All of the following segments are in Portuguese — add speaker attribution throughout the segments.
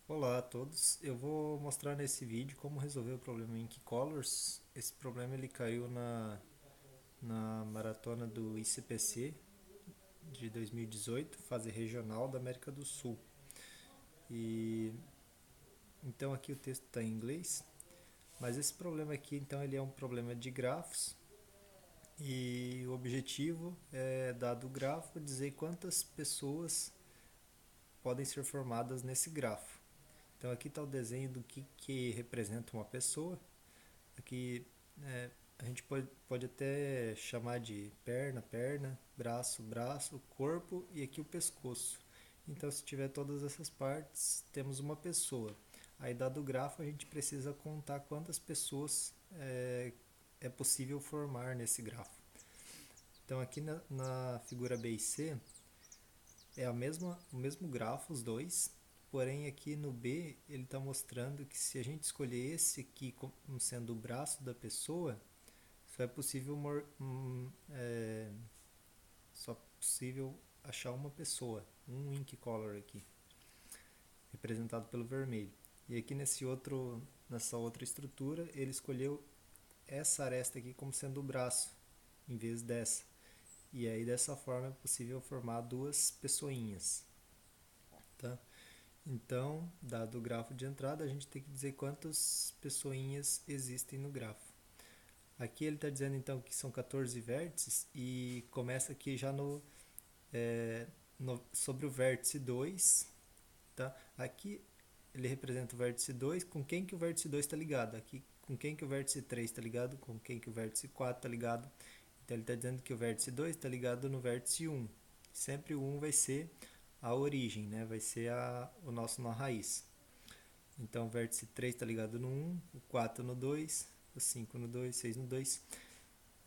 Speaker 1: Olá a todos, eu vou mostrar nesse vídeo como resolver o problema Ink Colors. Esse problema ele caiu na maratona do ICPC de 2018, fase regional da América do Sul. E então aqui o texto está em inglês, mas esse problema aqui então ele é um problema de grafos e o objetivo é, dado o grafo, dizer quantas pessoas podem ser formadas nesse grafo. Então aqui está o desenho do que representa uma pessoa. Aqui a gente pode até chamar de perna, perna, braço, braço, corpo e aqui o pescoço. Então, se tiver todas essas partes, temos uma pessoa. Aí, dado o grafo, a gente precisa contar quantas pessoas é possível formar nesse grafo. Então, aqui na figura B e C, é o mesmo grafo, os dois, porém aqui no B ele está mostrando que se a gente escolher esse aqui como sendo o braço da pessoa, só é possível só possível achar uma pessoa, um ink color aqui, representado pelo vermelho. E aqui nessa outra estrutura, ele escolheu essa aresta aqui como sendo o braço, em vez dessa. E aí dessa forma é possível formar duas pessoinhas, tá? Então, dado o grafo de entrada, a gente tem que dizer quantas pessoinhas existem no grafo. Aqui ele está dizendo então que são 14 vértices e começa aqui já sobre o vértice 2, tá? Aqui ele representa o vértice 2, com quem que o vértice 2 está ligado. Aqui com quem que o vértice 3 está ligado, com quem que o vértice 4 está ligado. Então ele está dizendo que o vértice 2 está ligado no vértice 1. Sempre o 1 vai ser a origem, né? Vai ser o nosso nó raiz. Então o vértice 3 está ligado no 1, o 4 no 2, o 5 no 2, 6 no 2.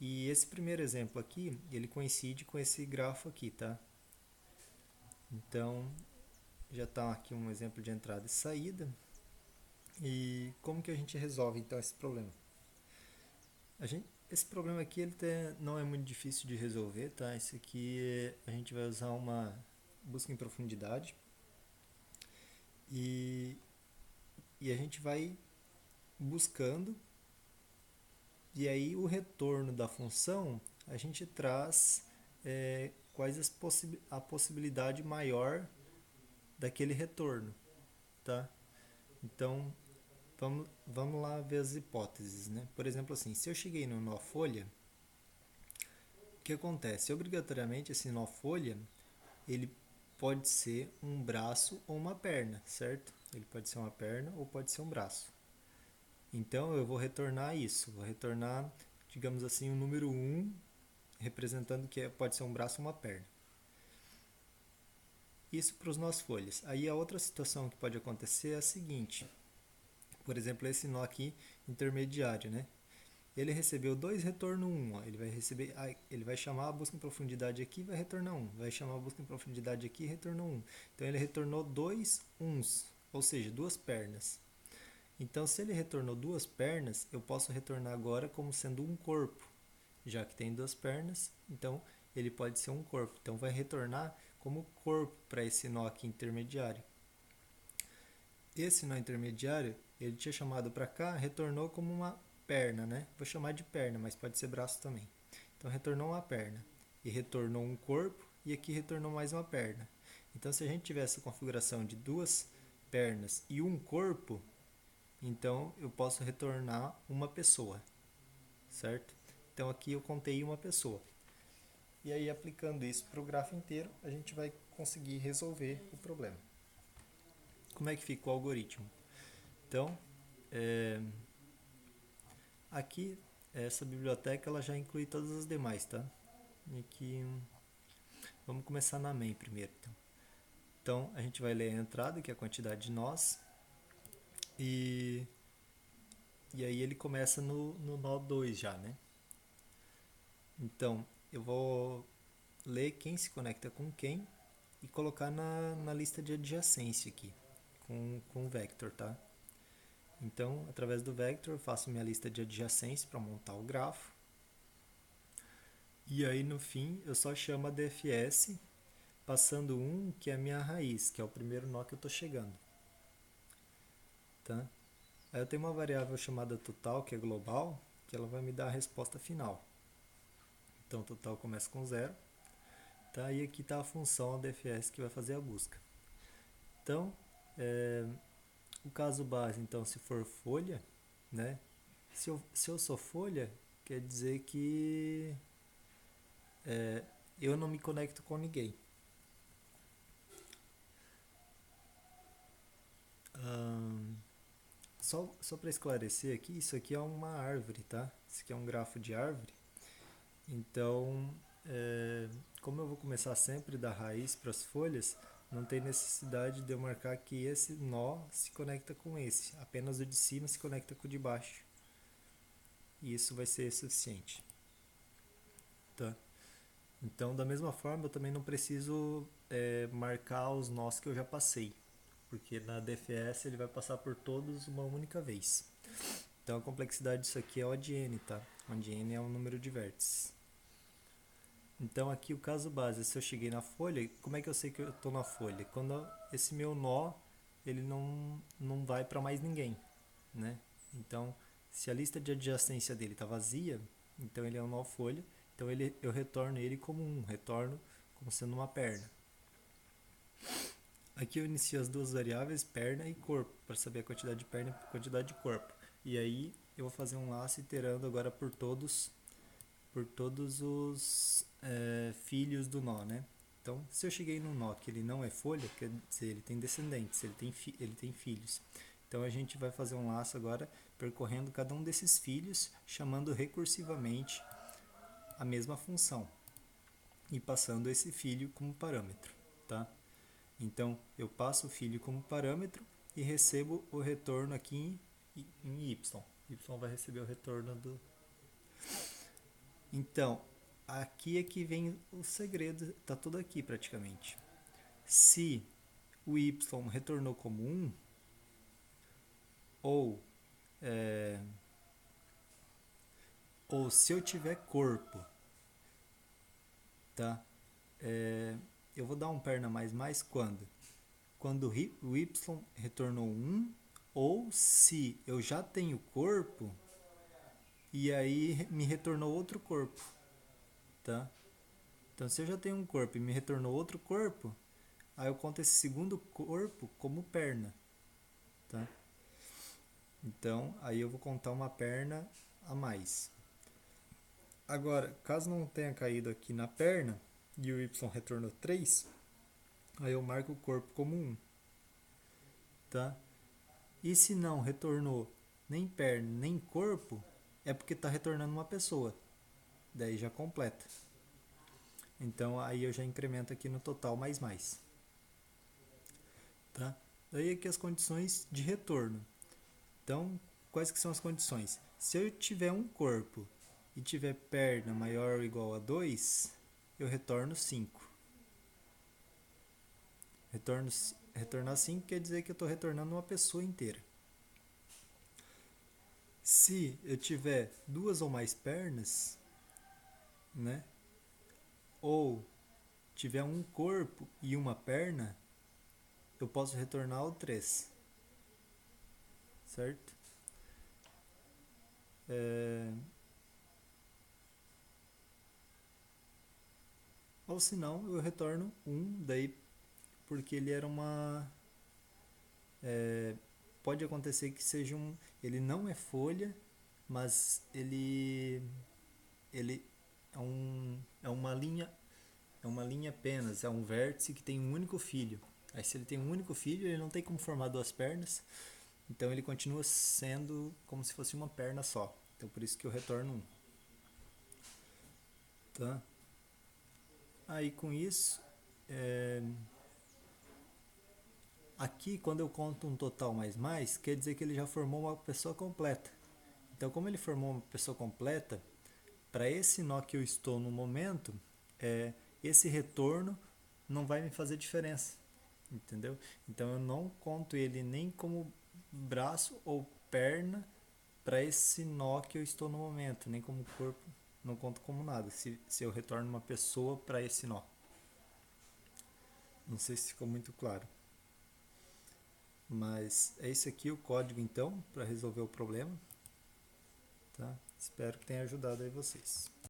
Speaker 1: E esse primeiro exemplo aqui, ele coincide com esse grafo aqui, tá? Então já está aqui um exemplo de entrada e saída. E como que a gente resolve então esse problema? Esse problema aqui não é muito difícil de resolver, tá? Esse aqui a gente vai usar uma busca em profundidade e, e a gente vai buscando e aí o retorno da função a gente traz quais a possibilidade maior daquele retorno, tá? Então vamos lá ver as hipóteses, né? Por exemplo, assim, se eu cheguei no nó folha, o que acontece? Obrigatoriamente esse nó folha ele pode ser um braço ou uma perna, certo? Ele pode ser uma perna ou pode ser um braço. Então eu vou retornar isso, vou retornar, digamos assim, o número 1, representando que pode ser um braço ou uma perna. Isso para os nós folhas. Aí a outra situação que pode acontecer é a seguinte: por exemplo, esse nó aqui intermediário, né? Ele recebeu 2, retorno 1. Ó. Ele vai chamar a busca em profundidade aqui e vai retornar 1. Vai chamar a busca em profundidade aqui e retornou 1. Então ele retornou 2 uns, ou seja, duas pernas. Então, se ele retornou duas pernas, eu posso retornar agora como sendo um corpo, já que tem duas pernas, então ele pode ser um corpo. Então, vai retornar como corpo para esse nó aqui intermediário. Esse nó intermediário, ele tinha chamado para cá, retornou como uma perna, né? Vou chamar de perna, mas pode ser braço também. Então, retornou uma perna e retornou um corpo e aqui retornou mais uma perna. Então, se a gente tiver essa configuração de duas pernas e um corpo, então eu posso retornar uma pessoa, certo? Então aqui eu contei uma pessoa. E aí aplicando isso para o grafo inteiro, a gente vai conseguir resolver o problema. Como é que fica o algoritmo? Então, aqui essa biblioteca ela já inclui todas as demais, tá? E aqui vamos começar na main primeiro. Então a gente vai ler a entrada, que é a quantidade de nós, e, e aí ele começa no nó 2 já, né? Então eu vou ler quem se conecta com quem e colocar na lista de adjacência aqui, com o vector, tá? Então, através do vector, eu faço minha lista de adjacência para montar o grafo. E aí, no fim, eu só chamo a DFS, passando 1, que é a minha raiz, que é o primeiro nó que eu estou chegando. tá? Aí eu tenho uma variável chamada total, que é global, que ela vai me dar a resposta final. Então, total começa com 0, tá? E aqui está a função ADFS que vai fazer a busca. Então, o caso base, então, se for folha, né? Se eu sou folha, quer dizer que eu não me conecto com ninguém. Só para esclarecer aqui, isso aqui é uma árvore, tá? Isso aqui é um grafo de árvore. Então, como eu vou começar sempre da raiz para as folhas, não tem necessidade de eu marcar que esse nó se conecta com esse. Apenas o de cima se conecta com o de baixo. E isso vai ser suficiente. Tá? Então, da mesma forma, eu também não preciso marcar os nós que eu já passei. Porque na DFS ele vai passar por todos uma única vez. Então a complexidade disso aqui é O de n, tá? Onde n é um número de vértices. Então aqui o caso base, se eu cheguei na folha, como é que eu sei que eu estou na folha? Quando esse meu nó, ele não vai para mais ninguém, né? Então, se a lista de adjacência dele está vazia, então ele é um nó folha, então eu retorno ele como retorno como sendo uma perna. Aqui eu inicio as duas variáveis, perna e corpo, para saber a quantidade de perna e a quantidade de corpo. E aí eu vou fazer um laço iterando agora por todos os filhos do nó, né? Então, se eu cheguei num nó que ele não é folha, quer dizer, ele tem descendentes, ele tem filhos. Então a gente vai fazer um laço agora percorrendo cada um desses filhos, chamando recursivamente a mesma função e passando esse filho como parâmetro, tá? Então eu passo o filho como parâmetro e recebo o retorno aqui em y. Y vai receber o retorno do... Então, aqui é que vem o segredo, tá tudo aqui praticamente. Se o y retornou como 1, ou se eu tiver corpo, tá? Eu vou dar um perna mais quando? Quando o y retornou 1, ou se eu já tenho corpo e aí me retornou outro corpo, tá? Então, se eu já tenho um corpo e me retornou outro corpo, aí eu conto esse segundo corpo como perna, tá? Então, aí eu vou contar uma perna a mais. Agora, caso não tenha caído aqui na perna e o y retornou 3, aí eu marco o corpo como 1, tá? E se não retornou nem perna nem corpo, é porque está retornando uma pessoa. Daí já completa. Então aí eu já incremento aqui no total mais. Tá? Daí aqui as condições de retorno. Então, quais que são as condições? Se eu tiver um corpo e tiver perna maior ou igual a 2, eu retorno 5. Retornar 5 quer dizer que eu estou retornando uma pessoa inteira. Se eu tiver duas ou mais pernas, né? Ou tiver um corpo e uma perna, eu posso retornar o 3. Certo? Ou se não, eu retorno 1, daí porque ele era uma... pode acontecer que seja ele não é folha, mas ele é uma linha apenas, é um vértice que tem um único filho. Aí se ele tem um único filho, ele não tem como formar duas pernas, então ele continua sendo como se fosse uma perna só. Então por isso que eu retorno 1. Tá? Aí com isso, aqui quando eu conto um total mais, quer dizer que ele já formou uma pessoa completa. Então como ele formou uma pessoa completa, para esse nó que eu estou no momento, esse retorno não vai me fazer diferença, entendeu? Então eu não conto ele nem como braço ou perna para esse nó que eu estou no momento, nem como corpo, não conto como nada, se eu retorno uma pessoa para esse nó. Não sei se ficou muito claro. Mas é esse aqui o código então para resolver o problema, tá? Espero que tenha ajudado aí vocês.